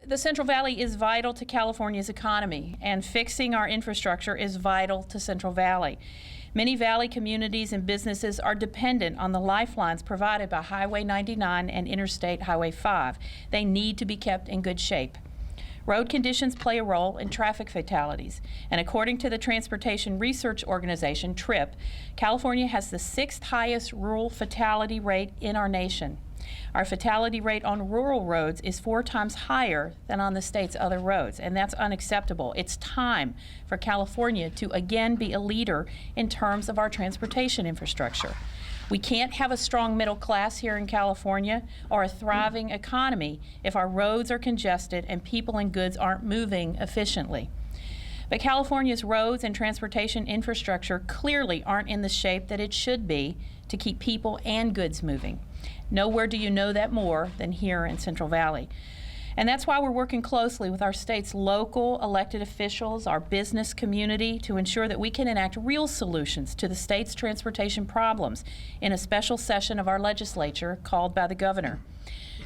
the Central Valley is vital to California's economy, and fixing our infrastructure is vital to Central Valley. Many Valley communities and businesses are dependent on the lifelines provided by Highway 99 and Interstate Highway 5. They need to be kept in good shape. Road conditions play a role in traffic fatalities, and according to the Transportation Research Organization, TRIP, California has the 6th highest rural fatality rate in our nation. Our fatality rate on rural roads is 4 times higher than on the state's other roads, and that's unacceptable. It's time for California to again be a leader in terms of our transportation infrastructure. We can't have a strong middle class here in California or a thriving economy if our roads are congested and people and goods aren't moving efficiently. But California's roads and transportation infrastructure clearly aren't in the shape that it should be to keep people and goods moving. Nowhere do you know that more than here in Central Valley. And that's why we're working closely with our state's local elected officials, our business community, to ensure that we can enact real solutions to the state's transportation problems in a special session of our legislature called by the governor.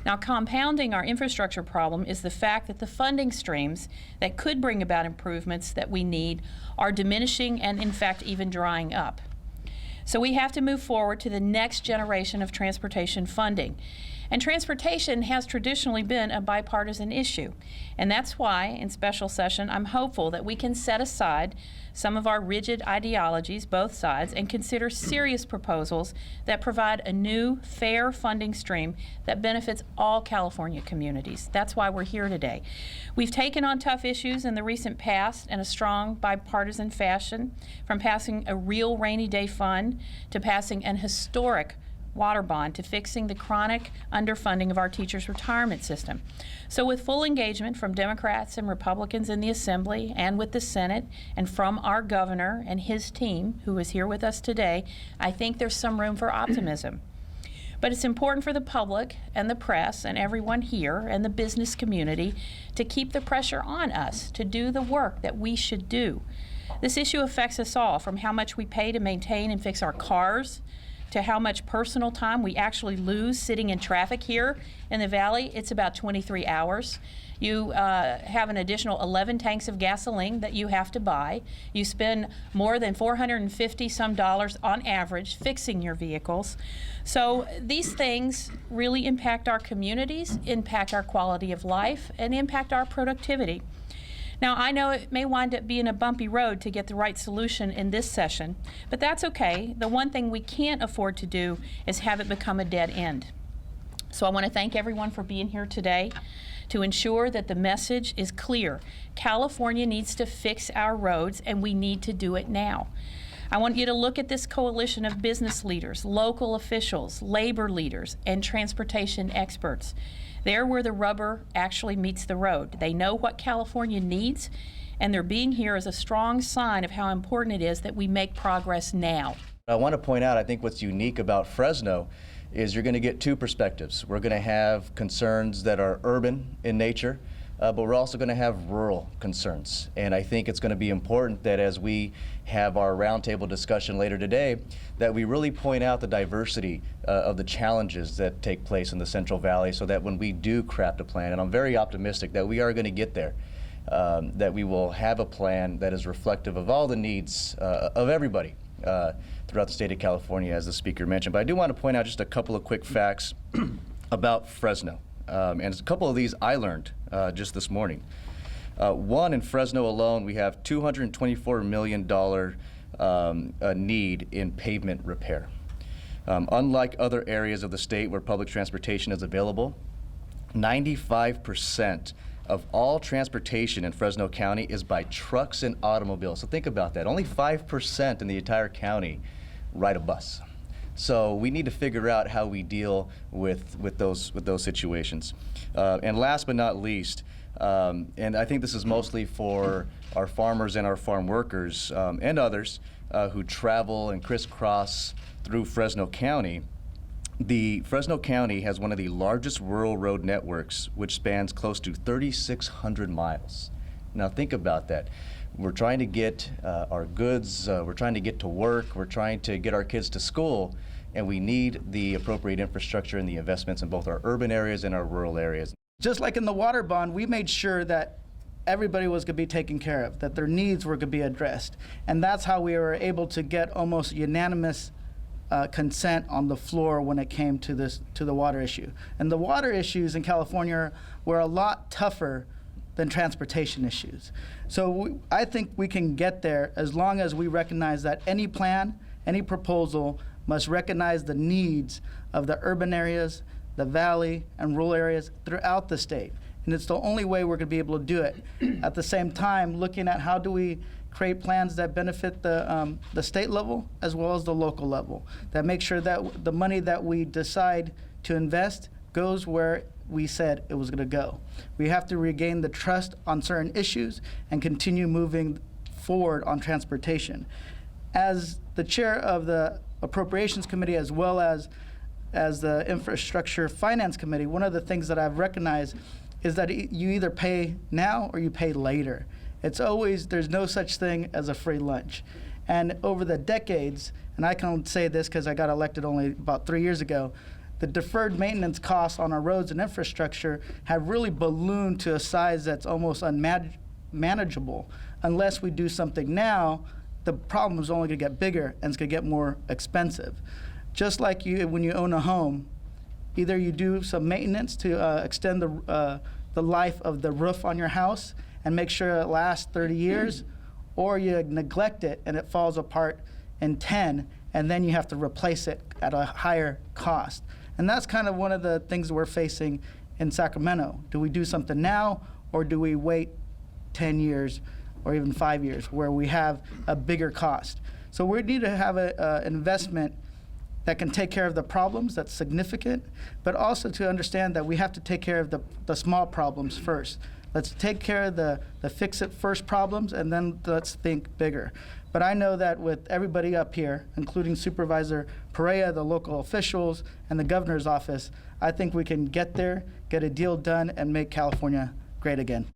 Now, compounding our infrastructure problem is the fact that the funding streams that could bring about improvements that we need are diminishing and, in fact, even drying up. So we have to move forward to the next generation of transportation funding. And transportation has traditionally been a bipartisan issue. And that's why, in special session, I'm hopeful that we can set aside some of our rigid ideologies, both sides, and consider serious proposals that provide a new, fair funding stream that benefits all California communities. That's why we're here today. We've taken on tough issues in the recent past in a strong bipartisan fashion, from passing a real rainy day fund to passing an historic water bond to fixing the chronic underfunding of our teachers' retirement system. So with full engagement from Democrats and Republicans in the Assembly and with the Senate and from our governor and his team, who is here with us today, I think there's some room for optimism. But it's important for the public and the press and everyone here and the business community to keep the pressure on us to do the work that we should do. This issue affects us all, from how much we pay to maintain and fix our cars, to how much personal time we actually lose sitting in traffic here in the Valley. It's about 23 hours. You have an additional 11 tanks of gasoline that you have to buy. You spend more than $450 some on average fixing your vehicles. So these things really impact our communities, impact our quality of life, and impact our productivity. Now, I know it may wind up being a bumpy road to get the right solution in this session, but that's okay. The one thing we can't afford to do is have it become a dead end. So I want to thank everyone for being here today to ensure that the message is clear. California needs to fix our roads, and we need to do it now. I want you to look at this coalition of business leaders, local officials, labor leaders, and transportation experts. They're where the rubber actually meets the road. They know what California needs, and their being here is a strong sign of how important it is that we make progress now. I want to point out, I think what's unique about Fresno is you're going to get 2 perspectives. We're going to have concerns that are urban in nature, but we're also going to have rural concerns. And I think it's going to be important that as we have our roundtable discussion later today, that we really point out the diversity of the challenges that take place in the Central Valley, so that when we do craft a plan, and I'm very optimistic that we are going to get there, that we will have a plan that is reflective of all the needs of everybody throughout the state of California, as the speaker mentioned. But I do want to point out just a couple of quick facts about Fresno. And a couple of these I learned just this morning. One, in Fresno alone, we have $224 million need in pavement repair. Unlike other areas of the state where public transportation is available, 95% of all transportation in Fresno County is by trucks and automobiles. So think about that. Only 5% in the entire county ride a bus. So we need to figure out how we deal with those situations. And last but not least, and I think this is mostly for our farmers and our farm workers and others who travel and crisscross through Fresno County. The Fresno County has one of the largest rural road networks, which spans close to 3,600 miles. Now think about that. We're trying to get our goods, we're trying to get to work, we're trying to get our kids to school, and we need the appropriate infrastructure and the investments in both our urban areas and our rural areas. Just like in the water bond, we made sure that everybody was going to be taken care of, that their needs were going to be addressed. And that's how we were able to get almost unanimous consent on the floor when it came to the water issue. And the water issues in California were a lot tougher than transportation issues. So I think we can get there as long as we recognize that any plan, any proposal must recognize the needs of the urban areas, the valley, and rural areas throughout the state. And it's the only way we're going to be able to do it. At the same time, looking at how do we create plans that benefit the state level as well as the local level, that make sure that the money that we decide to invest goes where we said it was going to go. We have to regain the trust on certain issues and continue moving forward on transportation. As the chair of the Appropriations Committee as well as the Infrastructure Finance Committee, one of the things that I've recognized is that you either pay now or you pay later. It's always, there's no such thing as a free lunch. And over the decades, and I can say this because I got elected only about 3 years ago, the deferred maintenance costs on our roads and infrastructure have really ballooned to a size that's almost unmanageable. Unless we do something now, the problem is only going to get bigger and it's going to get more expensive. Just like when you own a home, either you do some maintenance to extend the life of the roof on your house and make sure it lasts 30 years, or you neglect it and it falls apart in 10, and then you have to replace it at a higher cost. And that's kind of one of the things we're facing in Sacramento. Do we do something now, or do we wait 10 years or even 5 years where we have a bigger cost? So we need to have an investment that can take care of the problems that's significant, but also to understand that we have to take care of the small problems first. Let's take care of the fix-it-first problems, and then let's think bigger. But I know that with everybody up here, including Supervisor Perea, the local officials, and the governor's office, I think we can get there, get a deal done, and make California great again.